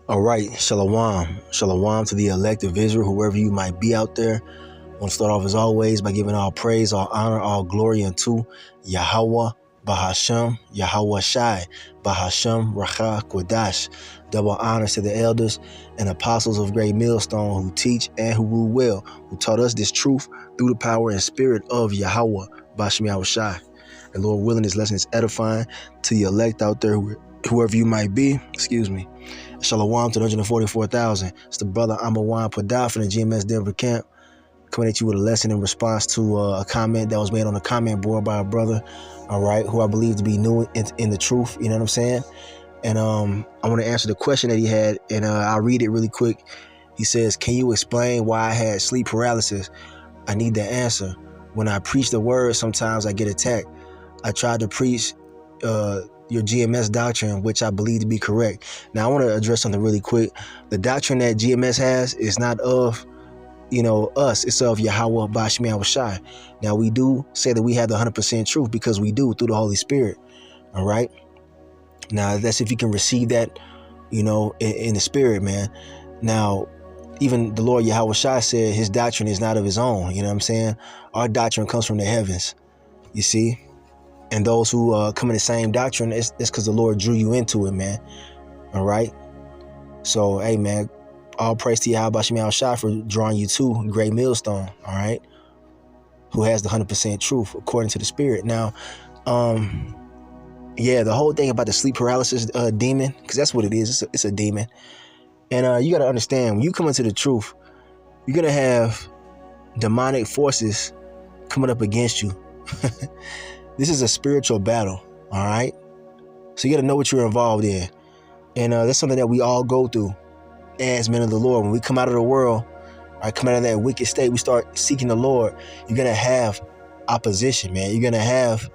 All right, shalom. Shalom to the elect of Israel, whoever you might be out there. I want to start off as always by giving all praise, all honor, all glory unto YAHAWAH, bahasham, YAHAWASHI, bahasham, Racha, Kodash. Double honors to the elders and apostles of Great Millstone who teach and who rule well, who taught us this truth through the power and spirit of Yahawah, bahasham Yahawashi. And Lord willing, this lesson is edifying to the elect out there, whoever you might be. Excuse me. Shalom to the 144,000. It's the brother Amawan Padah from the GMS Denver camp, coming at you with a lesson in response to a comment that was made on the comment board by a brother, all right, who I believe to be new in the truth, you know what I'm saying? And I want to answer the question that he had, and I'll read it really quick. He says, can you explain why I had sleep paralysis? I need the answer. When I preach the word, sometimes I get attacked. I tried to preach your GMS doctrine, which I believe to be correct. Now, I want to address something really quick. The doctrine that GMS has is not of, us. It's of Yahawah, bahasham Yahawashi. Now, we do say that we have the 100% truth because we do through the Holy Spirit. All right. Now, that's if you can receive that, in the spirit, man. Now, even the Lord Yahawashi said his doctrine is not of his own. You know what I'm saying? Our doctrine comes from the heavens, you see? And those who come in the same doctrine, it's because the Lord drew you into it, man. All right? So, hey, man, all praise to Yahawah bahasham Yahawashi for drawing you to Great Millstone, all right? Who has the 100% truth according to the Spirit. Now, yeah, the whole thing about the sleep paralysis demon, because that's what it is. It's a demon. And you got to understand, when you come into the truth, you're going to have demonic forces coming up against you. This is a spiritual battle, all right? So you got to know what you're involved in. And that's something that we all go through as men of the Lord. When we come out of the world, right, come out of that wicked state, we start seeking the Lord, you're going to have opposition, man. You're going to have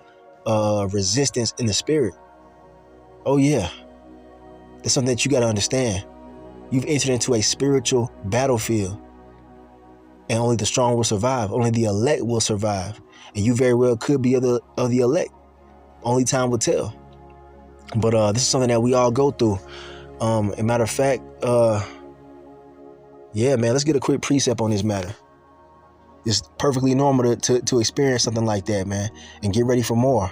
resistance in the spirit. Oh, yeah. That's something that you got to understand. You've entered into a spiritual battlefield. And only the strong will survive. Only the elect will survive. And you very well could be of the elect. Only time will tell. But this is something that we all go through. A matter of fact, yeah, man, let's get a quick precept on this matter. It's perfectly normal to experience something like that, man. And get ready for more.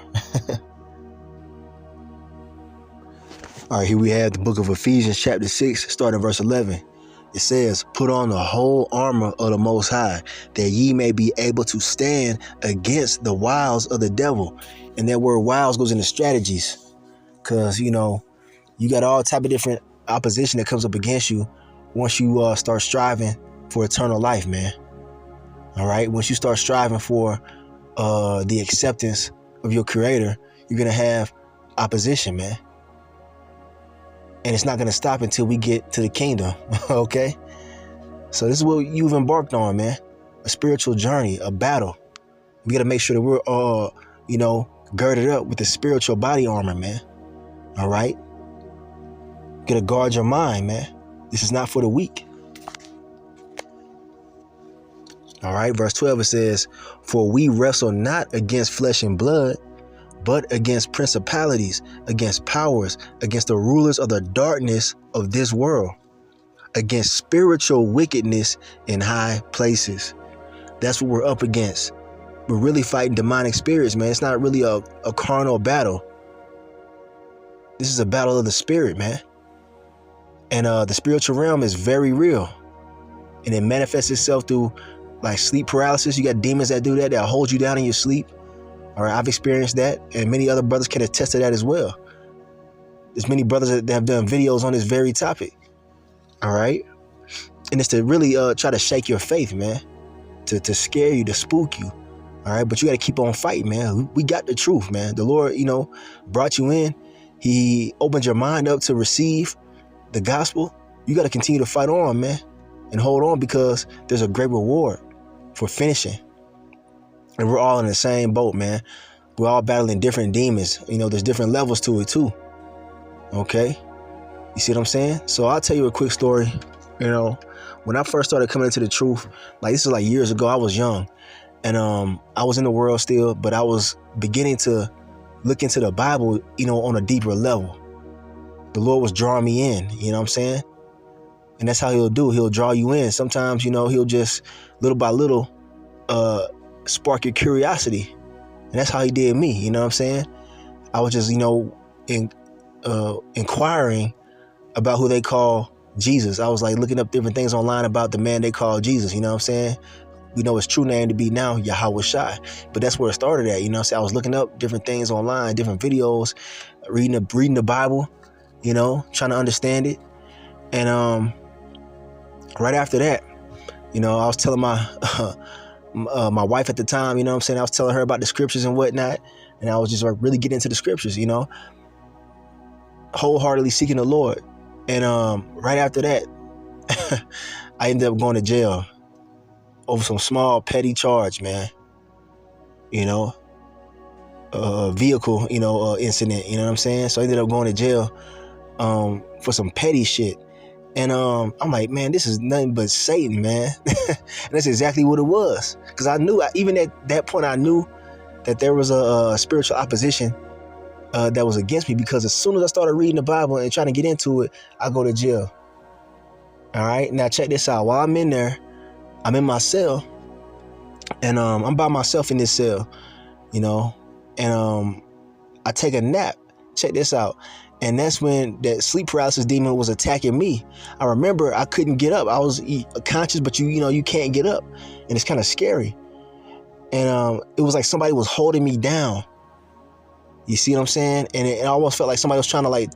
All right, here we have the book of Ephesians chapter 6, starting verse 11. It says, put on the whole armor of the Most High, that ye may be able to stand against the wiles of the devil. And that word wiles goes into strategies. Because, you got all type of different opposition that comes up against you once you start striving for eternal life, man. All right. Once you start striving for the acceptance of your Creator, you're going to have opposition, man. And it's not going to stop until we get to the kingdom. OK, so this is what you've embarked on, man. A spiritual journey, a battle. We got to make sure that we're all, girded up with the spiritual body armor, man. All right. Got to guard your mind, man. This is not for the weak. All right. Verse 12, it says, for we wrestle not against flesh and blood, but against principalities, against powers, against the rulers of the darkness of this world, against spiritual wickedness in high places. That's what we're up against. We're really fighting demonic spirits, man. It's not really a carnal battle. This is a battle of the spirit, man. And the spiritual realm is very real. And it manifests itself through like sleep paralysis. You got demons that do that, that hold you down in your sleep. All right, I've experienced that, and many other brothers can attest to that as well. There's many brothers that have done videos on this very topic. All right, and it's to really try to shake your faith, man, to scare you, to spook you. All right, but you got to keep on fighting, man. We got the truth, man. The Lord, brought you in. He opened your mind up to receive the gospel. You got to continue to fight on, man, and hold on, because there's a great reward for finishing. And we're all in the same boat, man. We're all battling different demons. There's different levels to it, too. Okay? You see what I'm saying? So I'll tell you a quick story. When I first started coming into the truth, this is years ago, I was young. And I was in the world still, but I was beginning to look into the Bible, on a deeper level. The Lord was drawing me in, you know what I'm saying? And that's how he'll do. He'll draw you in. Sometimes, you know, he'll just little by little spark your curiosity. And that's how he did me. You know what I'm saying? I was just, you know, inquiring about who they call Jesus. I was like looking up different things online about the man they call Jesus. You know what I'm saying? We know his true name to be now YAHAWASHI, but that's where it started at. You know what I'm saying? I was looking up different things online, different videos, reading the Bible, you know, trying to understand it. And right after that, you know, I was telling my my wife at the time, you know what I'm saying? I was telling her about the scriptures and whatnot. And I was just like really getting into the scriptures, you know, wholeheartedly seeking the Lord. And right after that, I ended up going to jail over some small petty charge, man. You know, vehicle, you know, incident, you know what I'm saying? So I ended up going to jail for some petty shit. And I'm like, man, this is nothing but Satan, man. And that's exactly what it was. Because I knew, even at that point, I knew that there was a spiritual opposition that was against me, because as soon as I started reading the Bible and trying to get into it, I go to jail. All right. Now check this out. While I'm in there, I'm in my cell, and I'm by myself in this cell, you know, and I take a nap. Check this out. And that's when that sleep paralysis demon was attacking me. I remember I couldn't get up. I was conscious, but you know, you can't get up, and it's kind of scary. And it was like somebody was holding me down. You see what I'm saying? And it almost felt like somebody was trying to like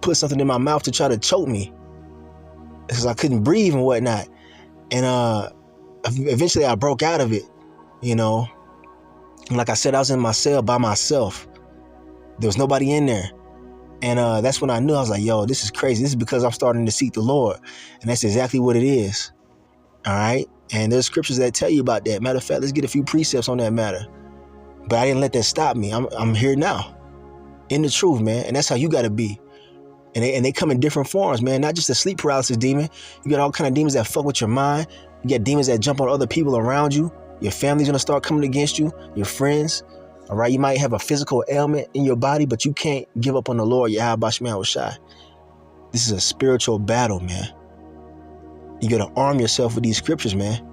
put something in my mouth to try to choke me, because I couldn't breathe and whatnot. And eventually I broke out of it, you know. And like I said, I was in my cell by myself. There was nobody in there. And that's when I knew. I was like, yo, this is crazy. This is because I'm starting to seek the Lord. And that's exactly what it is. All right. And there's scriptures that tell you about that. Matter of fact, let's get a few precepts on that matter. But I didn't let that stop me. I'm here now in the truth, man. And that's how you got to be. And they come in different forms, man. Not just a sleep paralysis demon. You got all kind of demons that fuck with your mind. You got demons that jump on other people around you. Your family's going to start coming against you. Your friends. All right. You might have a physical ailment in your body, but you can't give up on the Lord. YAHAWASHI. This is a spiritual battle, man. You got to arm yourself with these scriptures, man.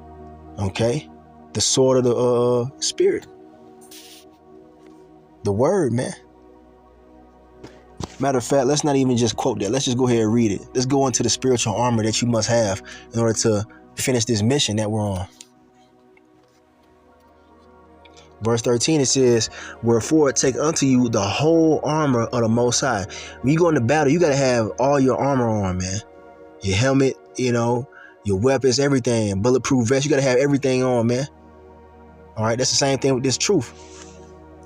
Okay. The sword of the spirit. The word, man. Matter of fact, let's not even just quote that. Let's just go ahead and read it. Let's go into the spiritual armor that you must have in order to finish this mission that we're on. Verse 13, it says, wherefore take unto you the whole armor of the Most High. When you go into battle, you got to have all your armor on, man. Your helmet, you know, your weapons, everything. Bulletproof vest, you got to have everything on, man. All right, that's the same thing with this truth.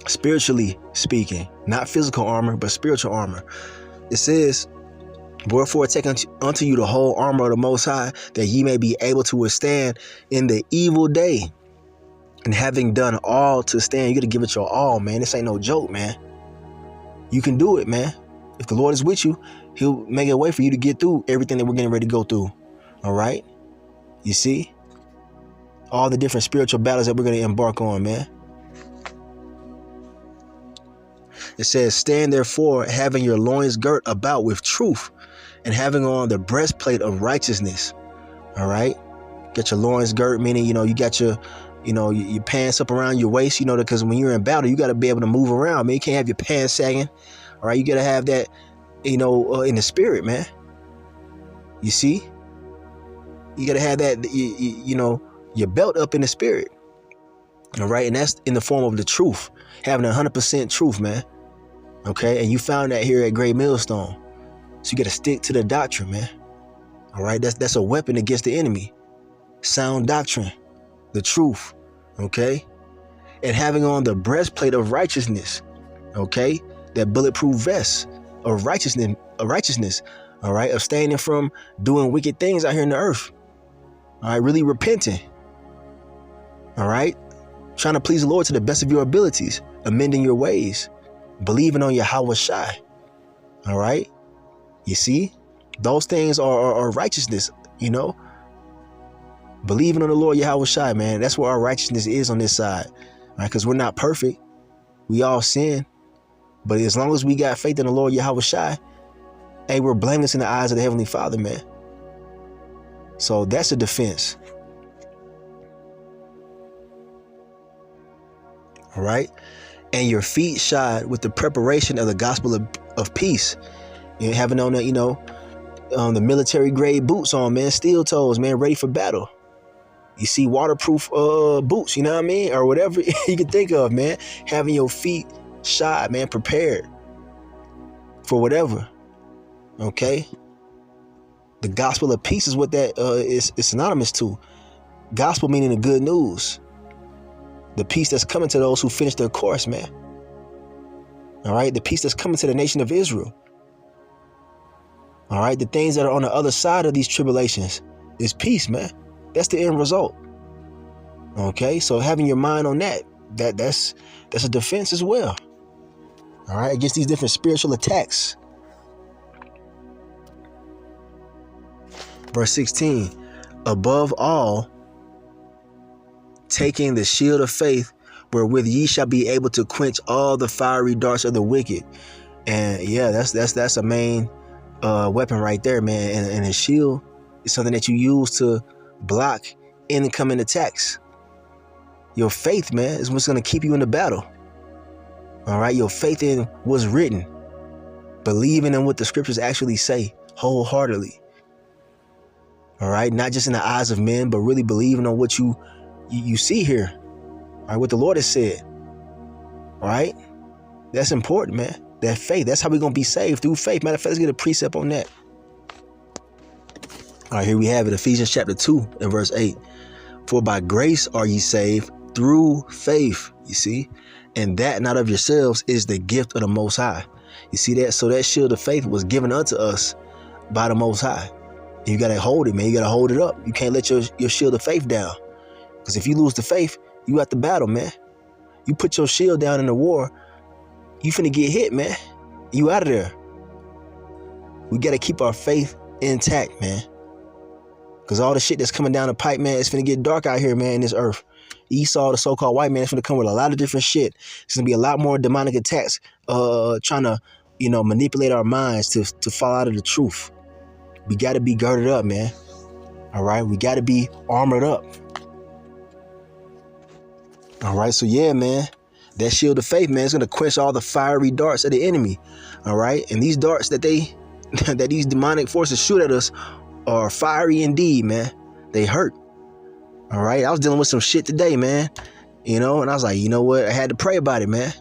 Spiritually speaking, not physical armor, but spiritual armor. It says, wherefore take unto you the whole armor of the Most High, that ye may be able to withstand in the evil day. And having done all to stand, you got to give it your all, man. This ain't no joke, man. You can do it, man. If the Lord is with you, he'll make a way for you to get through everything that we're getting ready to go through. All right? You see? All the different spiritual battles that we're going to embark on, man. It says, stand therefore, having your loins girt about with truth, and having on the breastplate of righteousness. All right? Get your loins girt, meaning, you know, you got your pants up around your waist, you know, because when you're in battle, you got to be able to move around, man. You can't have your pants sagging. All right. You got to have that, you know, in the spirit, man. You see, you got to have that, you know, your belt up in the spirit. All right. And that's in the form of the truth, having 100% truth, man. OK. And you found that here at Great Millstone. So you got to stick to the doctrine, man. All right. That's a weapon against the enemy. Sound doctrine. The truth, okay? And having on the breastplate of righteousness, okay? That bulletproof vest of righteousness, all right? Abstaining from doing wicked things out here in the earth, all right? Really repenting, all right? Trying to please the Lord to the best of your abilities, amending your ways, believing on YAHAWASHI, all right? You see? Those things are righteousness, you know? Believing on the Lord YAHAWASHI, man. That's where our righteousness is on this side. Right? Because we're not perfect. We all sin. But as long as we got faith in the Lord YAHAWASHI, hey, we're blameless in the eyes of the Heavenly Father, man. So that's a defense. All right. And your feet shod with the preparation of the gospel of peace. You having on that, the military grade boots on, man, steel toes, man, ready for battle. You see waterproof boots, you know what I mean? Or whatever you can think of, man. Having your feet shod, man, prepared for whatever. Okay? The gospel of peace is what that is synonymous to. Gospel meaning the good news. The peace that's coming to those who finish their course, man. All right? The peace that's coming to the nation of Israel. All right? The things that are on the other side of these tribulations is peace, man. That's the end result. Okay? So having your mind on that's a defense as well. All right? Against these different spiritual attacks. Verse 16, above all, taking the shield of faith, wherewith ye shall be able to quench all the fiery darts of the wicked. And yeah, that's a main weapon right there, man. And a shield is something that you use to block incoming attacks. Your faith, man, is what's going to keep you in the battle. All right, your faith in what's written, believing in what the scriptures actually say wholeheartedly. All right, not just in the eyes of men, but really believing on what you see here. All right, what the Lord has said. All right, that's important, man. That faith, that's how we're going to be saved, through faith. Matter of fact, let's get a precept on that. All right, here we have it, Ephesians chapter 2 and verse 8. For by grace are ye saved through faith, you see, and that not of yourselves is the gift of the Most High. You see that? So that shield of faith was given unto us by the Most High. And you got to hold it, man. You got to hold it up. You can't let your shield of faith down. Because if you lose the faith, you at the battle, man. You put your shield down in the war, you finna get hit, man. You out of there. We got to keep our faith intact, man. Because all the shit that's coming down the pipe, man, it's finna get dark out here, man, in this earth. Esau, the so-called white man, is finna come with a lot of different shit. It's gonna be a lot more demonic attacks trying to, manipulate our minds to fall out of the truth. We got to be girded up, man. All right. We got to be armored up. All right. So, yeah, man, that shield of faith, man, is going to quench all the fiery darts of the enemy. All right. And these darts that these demonic forces shoot at us are fiery indeed, man. They hurt. All right. I was dealing with some shit today, man, and I was like, you know what? I had to pray about it, man.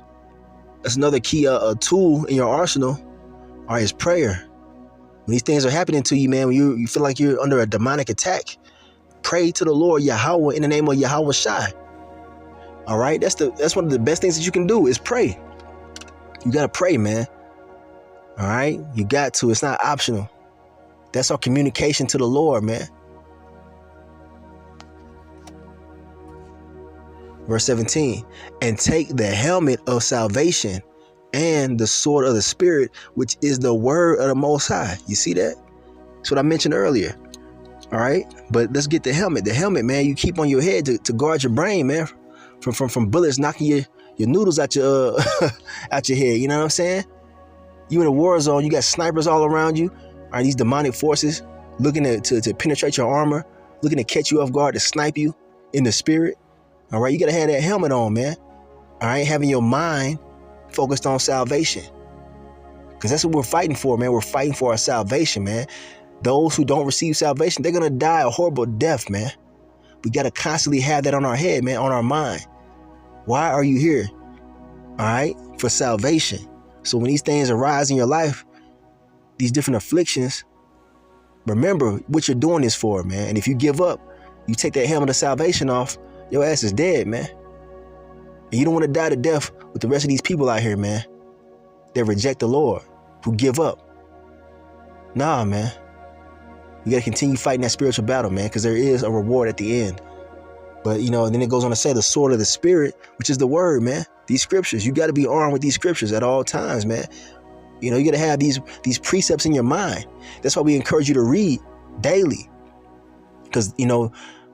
That's another key tool in your arsenal. All right. Is prayer. When these things are happening to you, man, when you feel like you're under a demonic attack, pray to the Lord Yahawah in the name of YAHAWASHI. All right, that's one of the best things that you can do is pray. You got to pray, man. All right, you got to. It's not optional. That's our communication to the Lord, man. Verse 17, and take the helmet of salvation and the sword of the Spirit, which is the word of the Most High. You see that? That's what I mentioned earlier. All right. But let's get the helmet. The helmet, man, you keep on your head to guard your brain, man, from bullets knocking your noodles out your out your head. You know what I'm saying? You in a war zone. You got snipers all around you. All right. These demonic forces looking to penetrate your armor, looking to catch you off guard, to snipe you in the spirit. All right. You got to have that helmet on, man. All right. Having your mind focused on salvation, because that's what we're fighting for, man. We're fighting for our salvation, man. Those who don't receive salvation, they're gonna die a horrible death, man. We gotta constantly have that on our head, man, on our mind. Why are you here? All right, for salvation. So when these things arise in your life, these different afflictions, remember what you're doing this for, man. And if you give up, you take that helmet of salvation off, your ass is dead, man. And you don't want to die to death with the rest of these people out here, man, that reject the Lord, who give up. Nah, man. We got to continue fighting that spiritual battle, man, because there is a reward at the end. But, then it goes on to say the sword of the Spirit, which is the word, man. These scriptures, you got to be armed with these scriptures at all times, man. You got to have these precepts in your mind. That's why we encourage you to read daily. Because,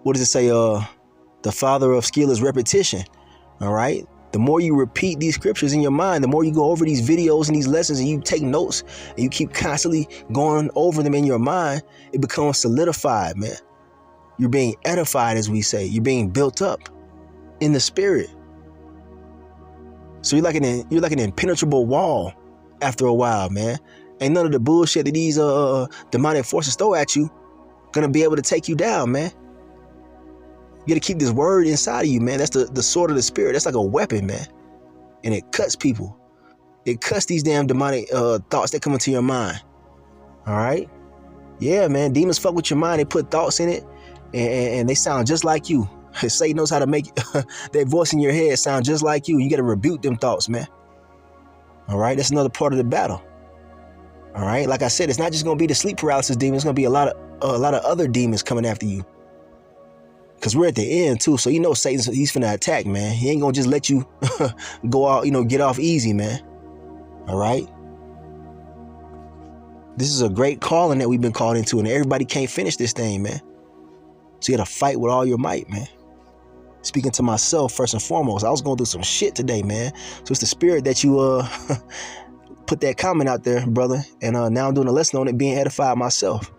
what does it say? The father of skill is repetition. All right. The more you repeat these scriptures in your mind, the more you go over these videos and these lessons and you take notes and you keep constantly going over them in your mind, it becomes solidified, man. You're being edified, as we say. You're being built up in the spirit. So you're like an impenetrable wall after a while, man. Ain't none of the bullshit that these demonic forces throw at you gonna be able to take you down, man. You gotta keep this word inside of you, man. That's the sword of the spirit. That's like a weapon, man. And it cuts people. It cuts these damn demonic thoughts that come into your mind. All right? Yeah, man. Demons fuck with your mind. They put thoughts in it, and they sound just like you. Satan knows how to make that voice in your head sound just like you. You got to rebuke them thoughts, man. All right? That's another part of the battle. All right? Like I said, it's not just going to be the sleep paralysis demon. It's going to be a lot of other demons coming after you. Because we're at the end, too. So you know he's finna attack, man. He ain't going to just let you go out, get off easy, man. All right? This is a great calling that we've been called into, and everybody can't finish this thing, man. So you got to fight with all your might, man. Speaking to myself, first and foremost, I was going through some shit today, man. So it's the spirit that you put that comment out there, brother. And now I'm doing a lesson on it, being edified myself.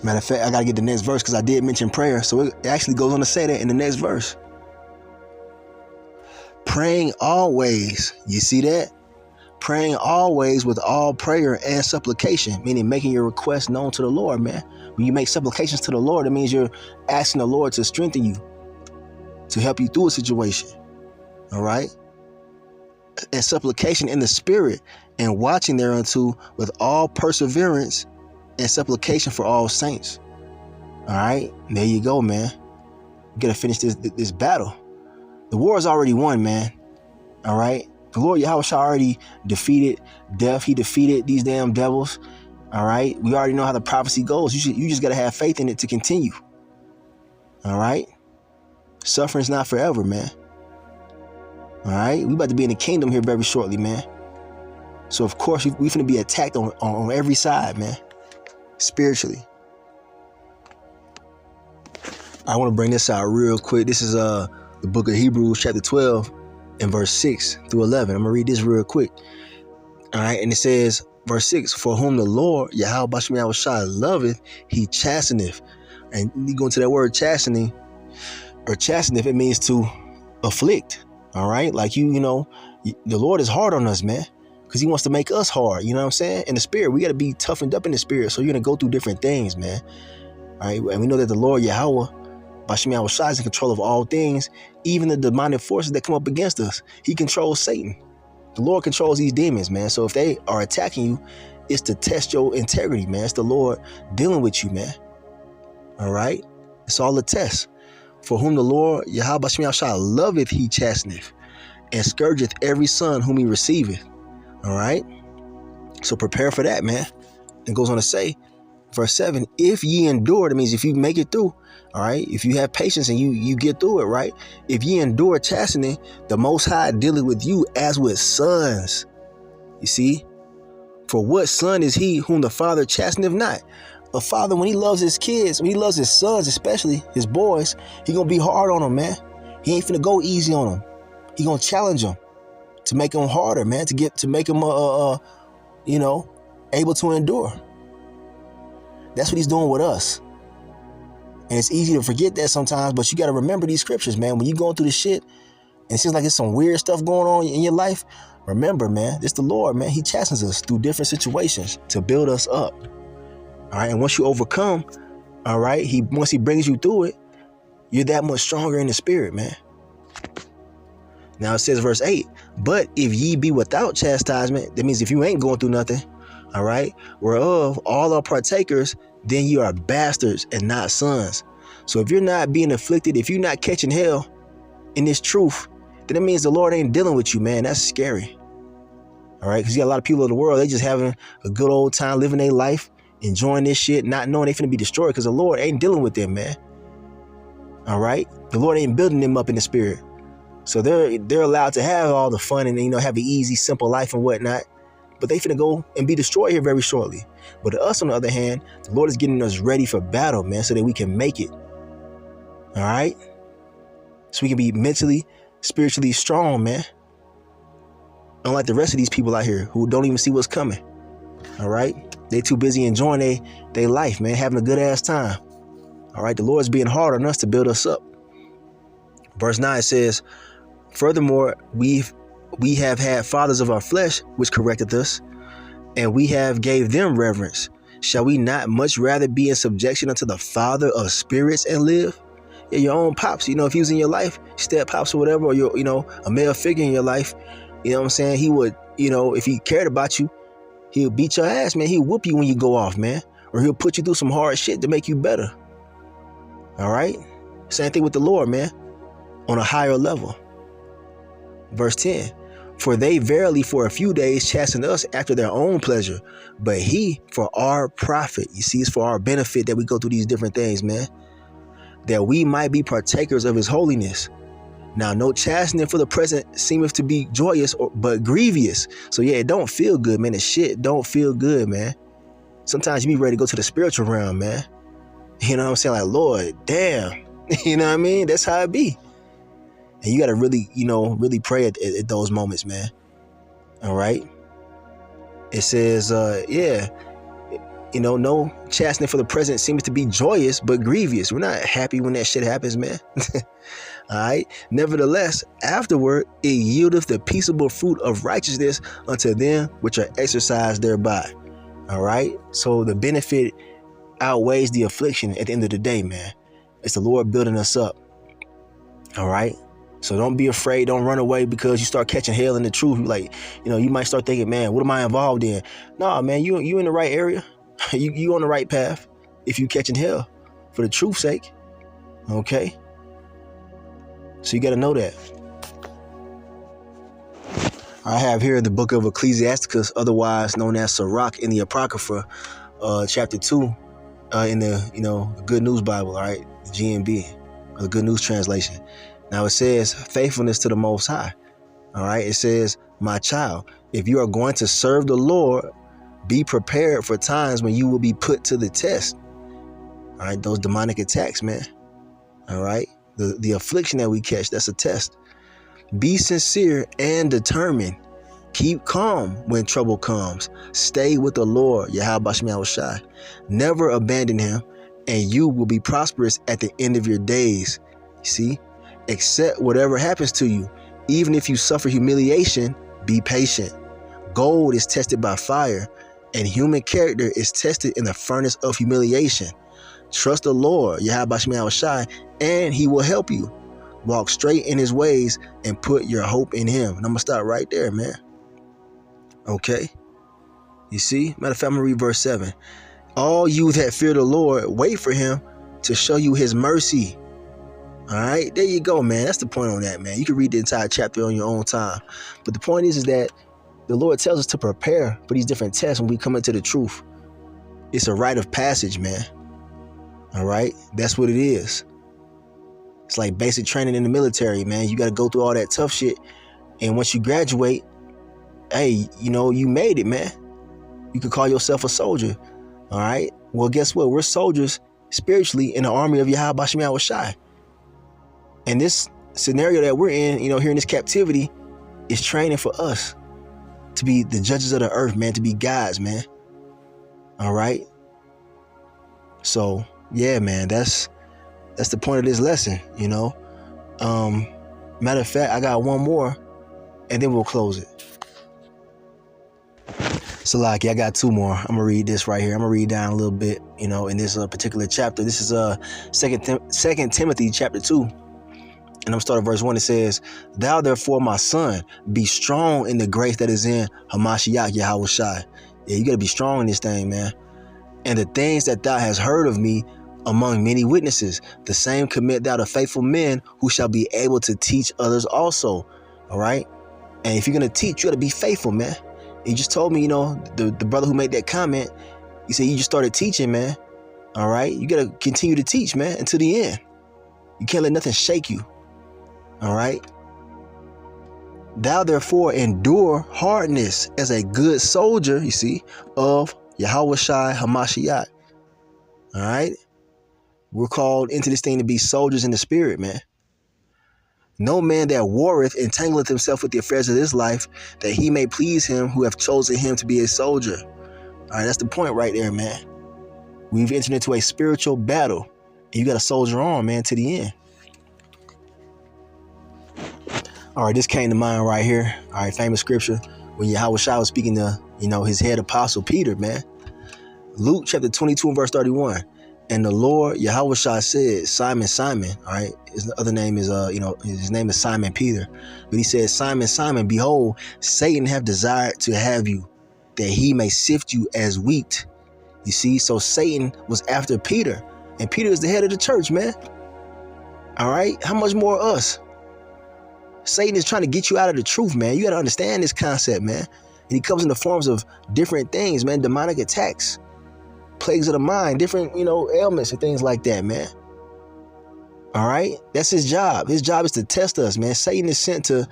Matter of fact, I got to get the next verse because I did mention prayer. So it actually goes on to say that in the next verse. Praying always. You see that? Praying always with all prayer and supplication, meaning making your requests known to the Lord, man. When you make supplications to the Lord, it means you're asking the Lord to strengthen you, to help you through a situation. All right? And supplication in the spirit, and watching thereunto with all perseverance and supplication for all saints. All right? There you go, man. You got to finish this battle. The war is already won, man. All right? The Lord YAHAWASHI already defeated death. He defeated these damn devils. All right? We already know how the prophecy goes. You just got to have faith in it to continue. All right? Suffering's not forever, man. All right? We about to be in the kingdom here very shortly, man. So, of course, we finna be attacked on every side, man. Spiritually. I want to bring this out real quick. This is the book of Hebrews, chapter 12. In verse 6 through 11. I'm going to read this real quick. All right. And it says, verse 6, for whom the Lord, YAHAWASHI, loveth, he chasteneth. And you go into that word chastening, or chasteneth, it means to afflict. All right. Like, the Lord is hard on us, man, because he wants to make us hard. You know what I'm saying? In the spirit, we got to be toughened up in the spirit. So you're going to go through different things, man. All right. And we know that the Lord, Yahweh, YAHAWASHI, is in control of all things, even the demonic forces that come up against us. He controls Satan. The Lord controls these demons, man. So if they are attacking you, it's to test your integrity, man. It's the Lord dealing with you, man. All right? It's all a test. For whom the Lord, YAHAWASHI, loveth, he chasteneth, and scourgeth every son whom he receiveth. All right? So prepare for that, man. It goes on to say, verse 7, if ye endure, that means if you make it through, all right, if you have patience and you get through it, right? If ye endure chastening, the Most High dealeth with you as with sons. You see? For what son is he whom the Father chasteneth not? A father, when he loves his kids, when he loves his sons, especially his boys, he gonna be hard on them, man. He ain't finna go easy on them. He gonna challenge them to make them harder, man, to make them, able to endure. That's what he's doing with us. And it's easy to forget that sometimes, but you got to remember these scriptures, man. When you're going through this shit and it seems like there's some weird stuff going on in your life, remember, man, it's the Lord, man. He chastens us through different situations to build us up. All right. And once you overcome, all right, once he brings you through it, you're that much stronger in the spirit, man. Now it says, verse 8, but if ye be without chastisement, that means if you ain't going through nothing, all right, whereof all are partakers, then you are bastards and not sons. So if you're not being afflicted, if you're not catching hell in this truth, then it means the Lord ain't dealing with you, man. That's scary. All right, because you got a lot of people in the world, they just having a good old time living their life, enjoying this shit, not knowing they finna be destroyed because the Lord ain't dealing with them, man. All right, the Lord ain't building them up in the spirit. So they're allowed to have all the fun and, have an easy, simple life and whatnot. But they finna go and be destroyed here very shortly. But to us, on the other hand, the Lord is getting us ready for battle, man, so that we can make it. All right? So we can be mentally, spiritually strong, man. Unlike the rest of these people out here who don't even see what's coming. All right? They too busy enjoying they life, man, having a good ass time. All right, the Lord's being hard on us to build us up. Verse 9 says, furthermore, we have had fathers of our flesh, which corrected us, and we have gave them reverence. Shall we not much rather be in subjection unto the Father of spirits and live? Yeah, your own pops, if he was in your life, step pops or whatever, or a male figure in your life, you know what I'm saying? He would, if he cared about you, he'll beat your ass, man. He'll whoop you when you go off, man. Or he'll put you through some hard shit to make you better. All right? Same thing with the Lord, man. On a higher level. Verse 10. For they verily for a few days chasten us after their own pleasure, but he for our profit. You see, it's for our benefit that we go through these different things, man. That we might be partakers of his holiness. Now, no chastening for the present seemeth to be joyous, but grievous. So yeah, it don't feel good, man. The shit don't feel good, man. Sometimes you be ready to go to the spiritual realm, man. You know what I'm saying? Like, Lord, damn. You know what I mean? That's how it be. And you got to really, really pray at those moments, man. All right. It says, no chastening for the present seems to be joyous, but grievous. We're not happy when that shit happens, man. All right. Nevertheless, afterward, it yieldeth the peaceable fruit of righteousness unto them which are exercised thereby. All right. So the benefit outweighs the affliction at the end of the day, man. It's the Lord building us up. All right. So don't be afraid. Don't run away because you start catching hell in the truth. Like, you might start thinking, man, what am I involved in? No, man, you in the right area. you on the right path if you catching hell for the truth's sake. Okay. So you got to know that. I have here the book of Ecclesiasticus, otherwise known as Sirach in the Apocrypha, chapter 2, in the Good News Bible, all right, the GNB, or the Good News Translation. Now it says faithfulness to the Most High. All right. It says, my child, if you are going to serve the Lord, be prepared for times when you will be put to the test. All right. Those demonic attacks, man. All right. The affliction that we catch, that's a test. Be sincere and determined. Keep calm when trouble comes. Stay with the Lord, YAHAWASHI. Never abandon him, and you will be prosperous at the end of your days. See? Accept whatever happens to you. Even if you suffer humiliation, be patient. Gold is tested by fire, and human character is tested in the furnace of humiliation. Trust the Lord, YAHAWASHI, and he will help you. Walk straight in his ways and put your hope in him. And I'm going to stop right there, man. Okay. You see? Matter of fact, I'm going to read verse 7. All you that fear the Lord, wait for him to show you his mercy. All right, there you go, man. That's the point on that, man. You can read the entire chapter on your own time. But the point is that the Lord tells us to prepare for these different tests when we come into the truth. It's a rite of passage, man. All right, that's what it is. It's like basic training in the military, man. You got to go through all that tough shit. And once you graduate, hey, you made it, man. You could call yourself a soldier. All right. Well, guess what? We're soldiers spiritually in the army of YAHAWASHI. And this scenario that we're in, here in this captivity, is training for us to be the judges of the earth, man, to be guides, man. All right. So, yeah, man, that's the point of this lesson, Matter of fact, I got one more and then we'll close it. So, I got two more. I'm going to read this right here. I'm going to read down a little bit, in this particular chapter. This is 2 Timothy chapter 2. And I'm starting verse 1. It says, thou therefore, my son, be strong in the grace that is in Hamashiach Yahawashi. Yeah, you got to be strong in this thing, man. And the things that thou hast heard of me among many witnesses, the same commit thou to faithful men who shall be able to teach others also. All right. And if you're going to teach, you got to be faithful, man. He just told me, the brother who made that comment, he said, you just started teaching, man. All right. You got to continue to teach, man, until the end. You can't let nothing shake you. All right. Thou therefore endure hardness as a good soldier, you see, of Yahawashi Hamashiach. All right. We're called into this thing to be soldiers in the spirit, man. No man that warreth entangleth himself with the affairs of this life, that he may please him who hath chosen him to be a soldier. All right, that's the point right there, man. We've entered into a spiritual battle, and you got to soldier on, man, to the end. All right, this came to mind right here. All right, famous scripture when YAHAWASHI was speaking to, his head apostle Peter, man. Luke chapter 22 and verse 31. And the Lord YAHAWASHI said, Simon, Simon, all right, his other name is, his name is Simon Peter. But he said, Simon, Simon, behold, Satan have desired to have you, that he may sift you as wheat. You see, so Satan was after Peter, and Peter is the head of the church, man. All right, how much more us? Satan is trying to get you out of the truth, man. You got to understand this concept, man. And he comes in the forms of different things, man, demonic attacks, plagues of the mind, different, ailments and things like that, man. All right, that's his job. His job is to test us, man. Satan is sent to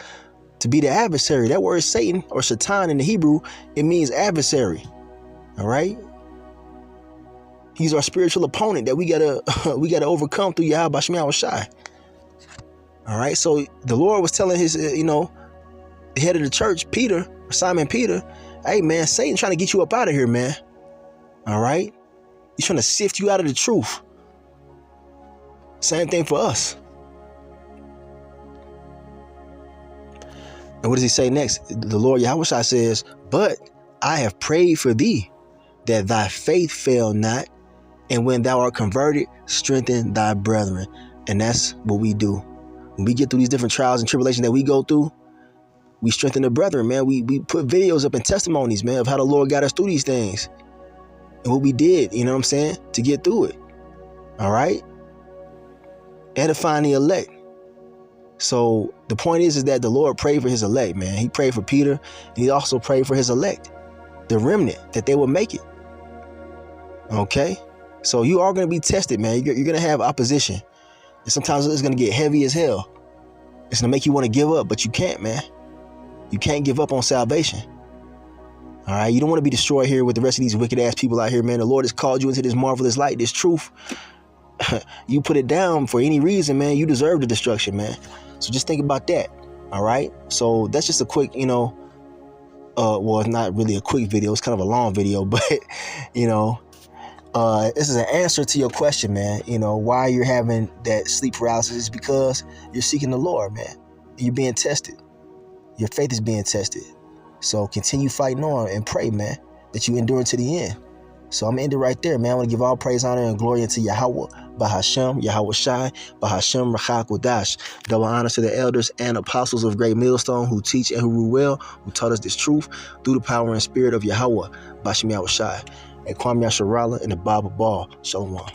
be the adversary. That word Satan or Shaitan in the Hebrew, it means adversary. All right. He's our spiritual opponent that we gotta overcome through YAHAWASHI. All right. So the Lord was telling his, the head of the church, Peter, Simon Peter, hey, man, Satan trying to get you up out of here, man. All right. He's trying to sift you out of the truth. Same thing for us. And what does he say next? The Lord YAHAWASHI says, but I have prayed for thee, that thy faith fail not, and when thou art converted, strengthen thy brethren. And that's what we do. When we get through these different trials and tribulations that we go through, we strengthen the brethren, man. We put videos up and testimonies, man, of how the Lord got us through these things and what we did, to get through it. All right. Edifying the elect. So the point is that the Lord prayed for his elect, man. He prayed for Peter, and he also prayed for his elect, the remnant, that they will make it. Okay. So you are going to be tested, man. You're going to have opposition. And sometimes it's going to get heavy as hell. It's going to make you want to give up, but you can't, man. You can't give up on salvation. All right. You don't want to be destroyed here with the rest of these wicked ass people out here, man. The Lord has called you into this marvelous light, this truth. You put it down for any reason, man. You deserve the destruction, man. So just think about that. All right. So that's just a quick, well, it's not really a quick video. It's kind of a long video, but, this is an answer to your question, man. Why you're having that sleep paralysis is because you're seeking the Lord, man. You're being tested. Your faith is being tested. So continue fighting on and pray, man, that you endure to the end. So I'm going to end it right there, man. I want to give all praise, honor, and glory unto Yahawah, bahasham, YAHAWASHI, bahasham, Rachakodash. Double honors to the elders and apostles of Great Millstone who teach and who rule well, who taught us this truth through the power and spirit of Yahawah, Bashim Yahawashi, and Kwame Yasharala and the Bible Ball. Shalom.